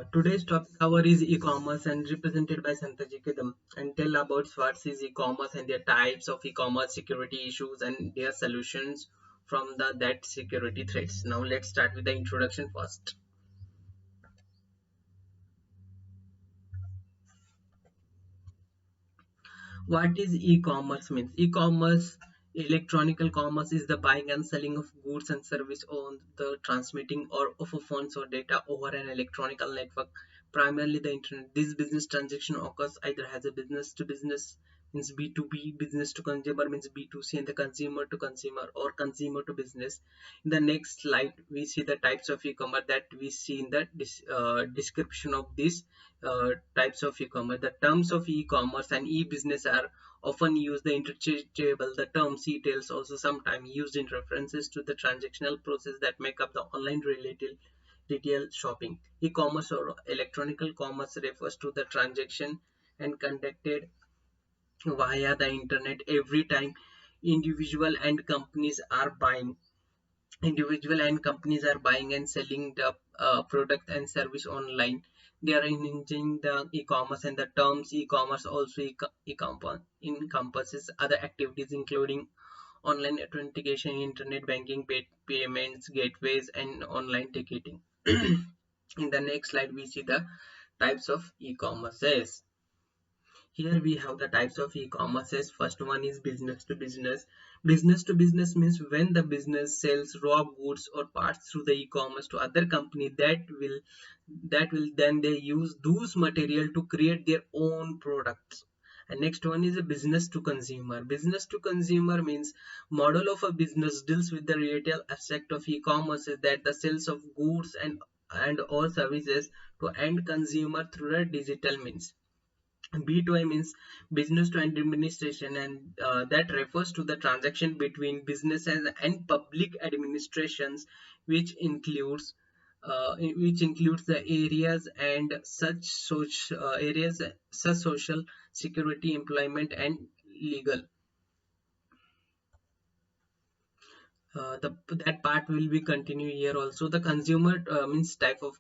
Today's topic hour is e-commerce and represented by Santaji Kadam and tell about what is e-commerce and their types of e-commerce security issues and their solutions from the that security threats. Now let's start with the introduction first. What is e-commerce means? E-commerce, electronical commerce is the buying and selling of goods and service on the transmitting or of a funds or data over an electronical network, primarily the internet. This business transaction occurs either as a business to business means B2B, business to consumer means B2C, and the consumer to consumer or consumer to business. In the next slide, we see the types of e-commerce that we see in the description of this types of e-commerce. The terms of e-commerce and e-business are often used the interchangeable. The term e-tails also sometimes used in references to the transactional process that make up the online related retail shopping. E-commerce or electronical commerce refers to the transaction and conducted via the internet every time individual and companies are buying individual and companies are buying and selling the product and service online. They are engaging the e-commerce, and the terms e-commerce also encompasses other activities including online authentication, internet banking, payments, gateways, and online ticketing. In the next slide, we see the types of e-commerces. Here we have the types of e-commerces. First one is business to business. Business to business means when the business sells raw goods or parts through the e-commerce to other company that will then they use those material to create their own products. And next one is a business to consumer. Business to consumer means model of a business deals with the retail aspect of e-commerce is that the sales of goods and or services to end consumer through a digital means. B2I means business to administration, and that refers to the transaction between businesses and public administrations, which includes the areas and such social security, employment, and legal. That part will be continue here also. The consumer means type of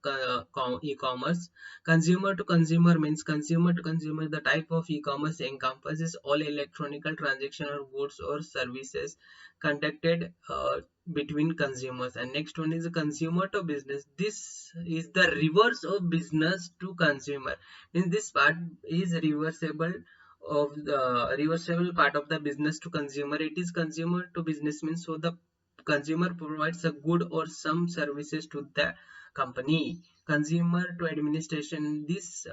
e-commerce. Consumer to consumer means consumer to consumer. The type of e-commerce encompasses all electronical transaction or goods or services conducted between consumers. And next one is a consumer to business. This is the reverse of business to consumer. Means this part is reversible part of the business to consumer. It is consumer to business means so the consumer provides a good or some services to the company. Consumer to administration, this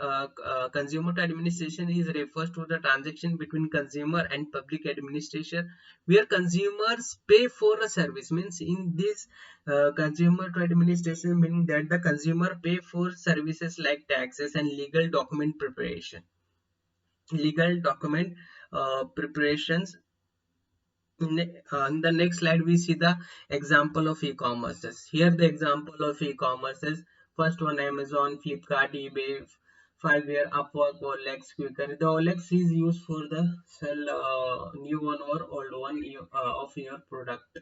consumer to administration is refers to the transaction between consumer and public administration where consumers pay for a service. Means in this consumer to administration meaning that the consumer pay for services like taxes and legal document preparations. On the next slide, we see the example of e-commerces. Here, the example of e-commerces. First one, Amazon, Flipkart, eBay, Fiverr, Upwork, OLX, Quicker. The OLX is used for the sell new one or old one of your product.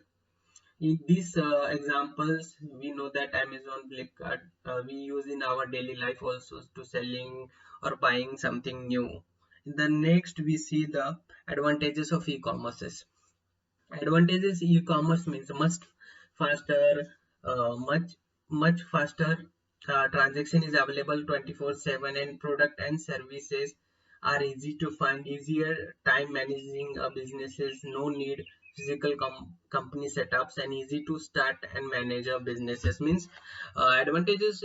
In these examples, we know that Amazon, Flipkart, we use in our daily life also to selling or buying something new. The next, we see the advantages of e-commerces. Advantages e-commerce means faster, much faster transaction is available 24/7 and product and services are easy to find, easier time managing businesses, no need physical company setups and easy to start and manage businesses means advantages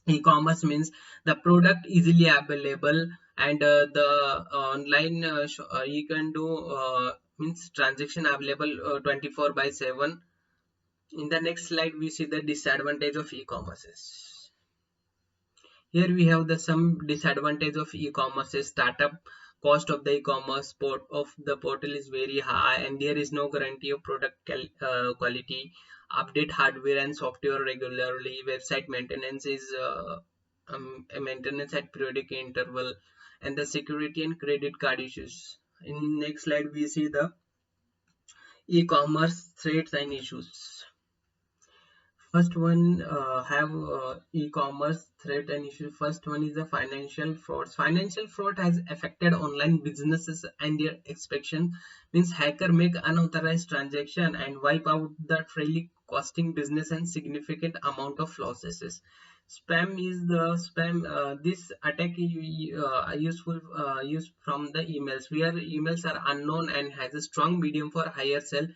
e-commerce means the product easily available and the online you can do means transaction available 24 by 7. In the next slide we see the disadvantage of e-commerces. Here we have the some disadvantage of e-commerce. Startup cost of the e-commerce port of the portal is very high and there is no guarantee of product quality. Update hardware and software regularly. Website maintenance is a maintenance at periodic interval, and the security and credit card issues. In next slide we see the e-commerce threats and issues. First one have e-commerce threat and issue. First one is the financial frauds. Financial fraud has affected online businesses and their expansion. Means hacker make unauthorized transaction and wipe out the trail, costing business and significant amount of losses. Spam is the spam. This attack useful used from the emails, where emails are unknown and has a strong medium for higher sell.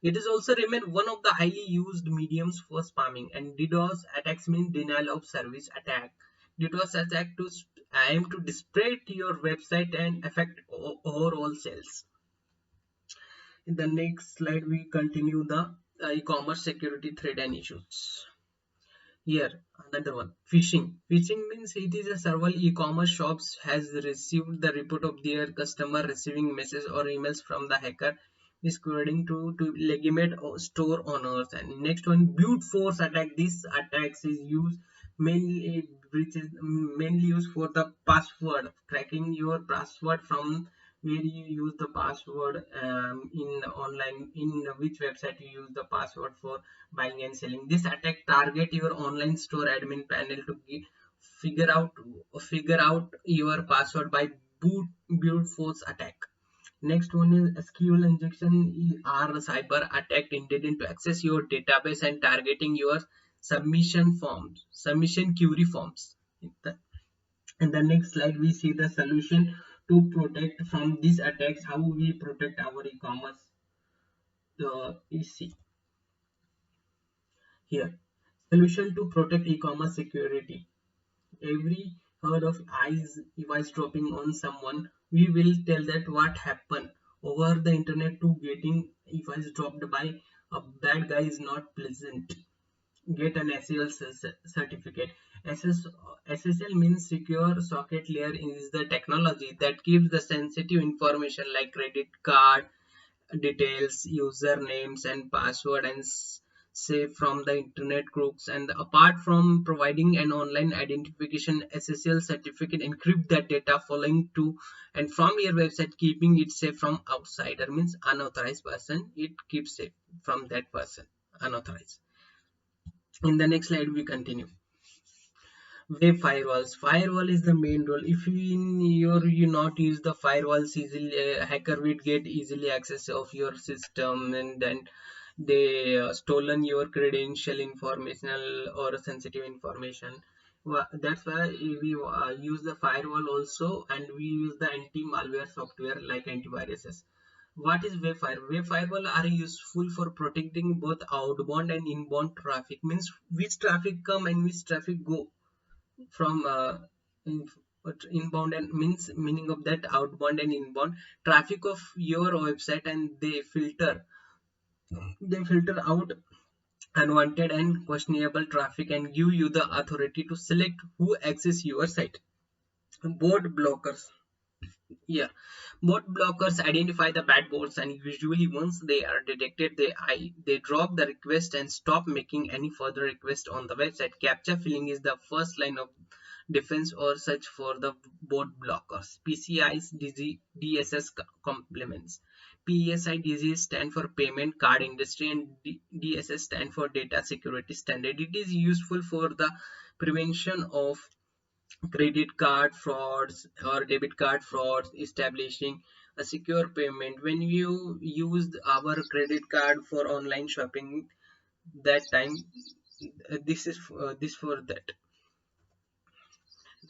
It is also remain one of the highly used mediums for spamming. And DDoS attacks mean denial of service attack. DDoS attack to aim to disrupt your website and affect overall sales. In the next slide, we continue the e-commerce security threat and issues. Here, another one. Phishing. Phishing means it is a several e-commerce shops has received the report of their customer receiving messages or emails from the hacker according to legitimate store owners. And next one, brute force attack. This attacks is used mainly, which is mainly used for the password, cracking your password from where you use the password in online, in which website you use the password for buying and selling. This attack target your online store admin panel to figure out figure out your password by brute force attack. Next one is SQL injection are cyber attack intended to access your database and targeting your submission query forms. In the next slide, we see the solution to protect from these attacks. How we protect our e-commerce EC. Here, solution to protect e-commerce security. Every heard of eyes device dropping on someone, we will tell that what happened over the internet to getting device dropped by a bad guy is not pleasant. Get an SSL certificate. SSL means secure socket layer, is the technology that keeps the sensitive information like credit card details, usernames and password and safe from the internet crooks. And apart from providing an online identification, SSL certificate encrypt that data following to and from your website, keeping it safe from outsider, means unauthorized person. It keeps safe from that person, unauthorized. In the next slide, we continue. Web firewalls. Firewall is the main role. If you in your you not use the firewalls easily, hacker will get easily access of your system, and then they stolen your credential information or sensitive information. That's why we use the firewall also, and we use the anti-malware software like antiviruses. What is web firewall? Web firewall are useful for protecting both outbound and inbound traffic. Means which traffic come and which traffic go from in, inbound, and means meaning of that outbound and inbound traffic of your website, and they filter out unwanted and questionable traffic and give you the authority to select who access your site. Bot blockers. Yeah, bot blockers identify the bad bots, and usually once they are detected, they drop the request and stop making any further request on the website. Captcha filling is the first line of defense or search for the bot blockers. PCI's DSS complements. PCI DSS stand for Payment Card Industry, and DSS stand for Data Security Standard. It is useful for the prevention of credit card frauds or debit card frauds, establishing a secure payment. When you use our credit card for online shopping, that time this is this for that.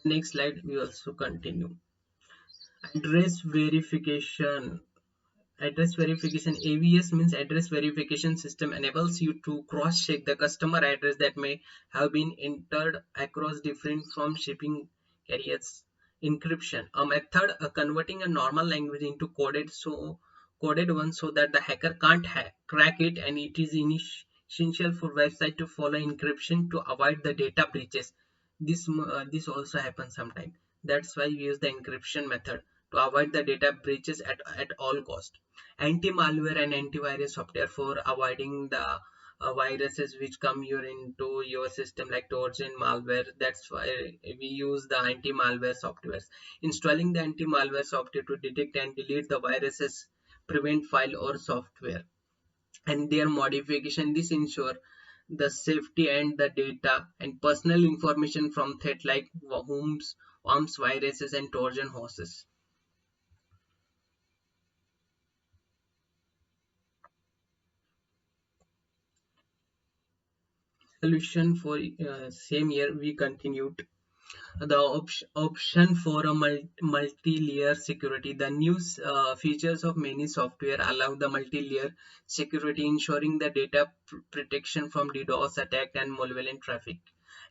Next slide, we also continue. Address verification. Address verification, AVS means address verification system, enables you to cross check the customer address that may have been entered across different from shipping carriers. Encryption, a method converting a normal language into coded one so that the hacker can't crack it, and it is essential for website to follow encryption to avoid the data breaches. This also happens sometimes. That's why we use the encryption method to avoid the data breaches at all cost. Anti-malware and antivirus software for avoiding the viruses which come here into your system like Trojan malware. That's why we use the anti-malware softwares. Installing the anti-malware software to detect and delete the viruses, prevent file or software, and their modification. This ensure the safety and the data and personal information from threat like worms, viruses, and Trojan horses. Solution for same year we continued the option for a multi-layer security. The new features of many software allow the multi-layer security, ensuring the data protection from DDoS attack and malevolent traffic,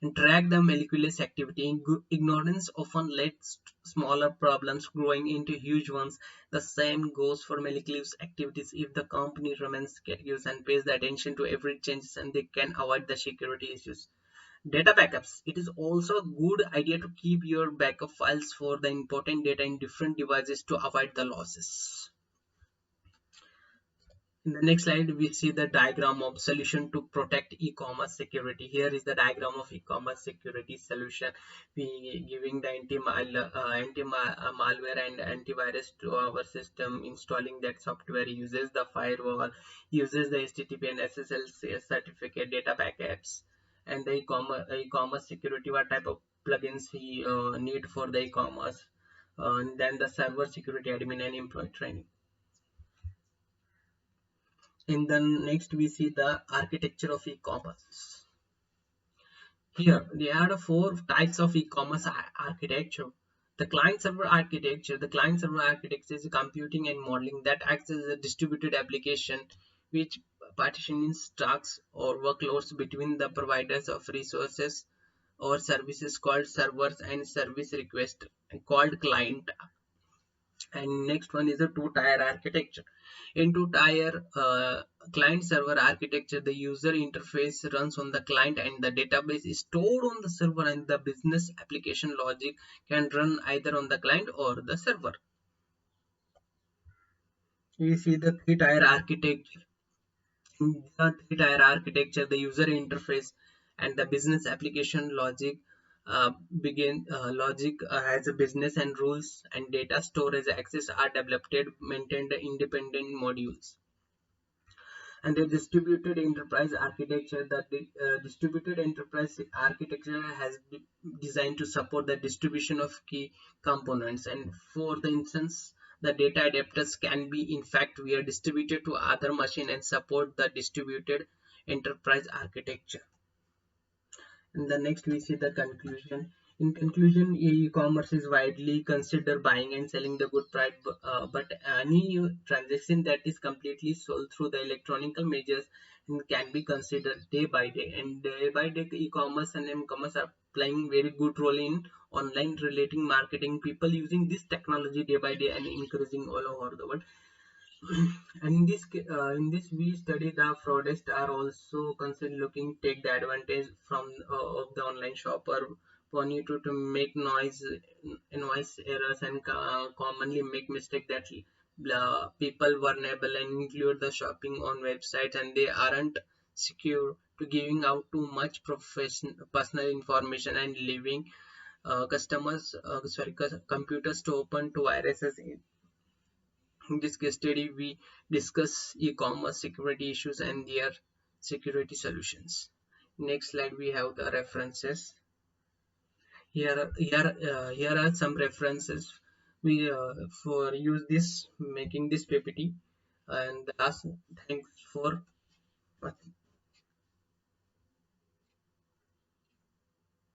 and track the malicious activity. Ignorance often leads to smaller problems growing into huge ones. The same goes for malicious activities. If the company remains curious and pays the attention to every change, and they can avoid the security issues. Data backups. It is also a good idea to keep your backup files for the important data in different devices to avoid the losses. In the next slide, we see the diagram of solution to protect e-commerce security. Here is the diagram of e-commerce security solution. We giving the anti-malware and antivirus to our system. Installing that software uses the firewall, uses the HTTP and SSL certificate, data backups, and the e-commerce security. What type of plugins we need for the e-commerce, and then the server security admin and employee training. In the next we see the architecture of e-commerce. Here there are four types of e-commerce architecture. The client server architecture. The client server architecture is computing and modeling that acts as a distributed application which partitions tasks or workloads between the providers of resources or services called servers and service request called client. And next one is a two-tier architecture. In two-tier client-server architecture, the user interface runs on the client and the database is stored on the server, and the business application logic can run either on the client or the server. We see the three-tier architecture. In the three-tier architecture, the user interface and the business application logic has a business and rules, and data storage access are developed maintained independent modules. And the distributed enterprise architecture, distributed enterprise architecture has been designed to support the distribution of key components, and for the instance the data adapters can be in fact we are distributed to other machine and support the distributed enterprise architecture. And the next we see the conclusion. In conclusion, e-commerce is widely considered buying and selling the good price, but any transaction that is completely sold through the electronic measures can be considered day by day. And day by day, e-commerce and m-commerce are playing very good role in online relating marketing. People using this technology day by day and increasing all over the world. And in this we study the fraudsters are also constantly looking take the advantage from of the online shopper want you to make noise errors and commonly make mistake that people vulnerable and include the shopping on websites, and they aren't secure to giving out too much personal information and leaving computers to open to viruses. In this case study, we discuss e-commerce security issues and their security solutions. Next slide, we have the references. Here are some references. We for use this making this PPT. And the last, thanks for watching.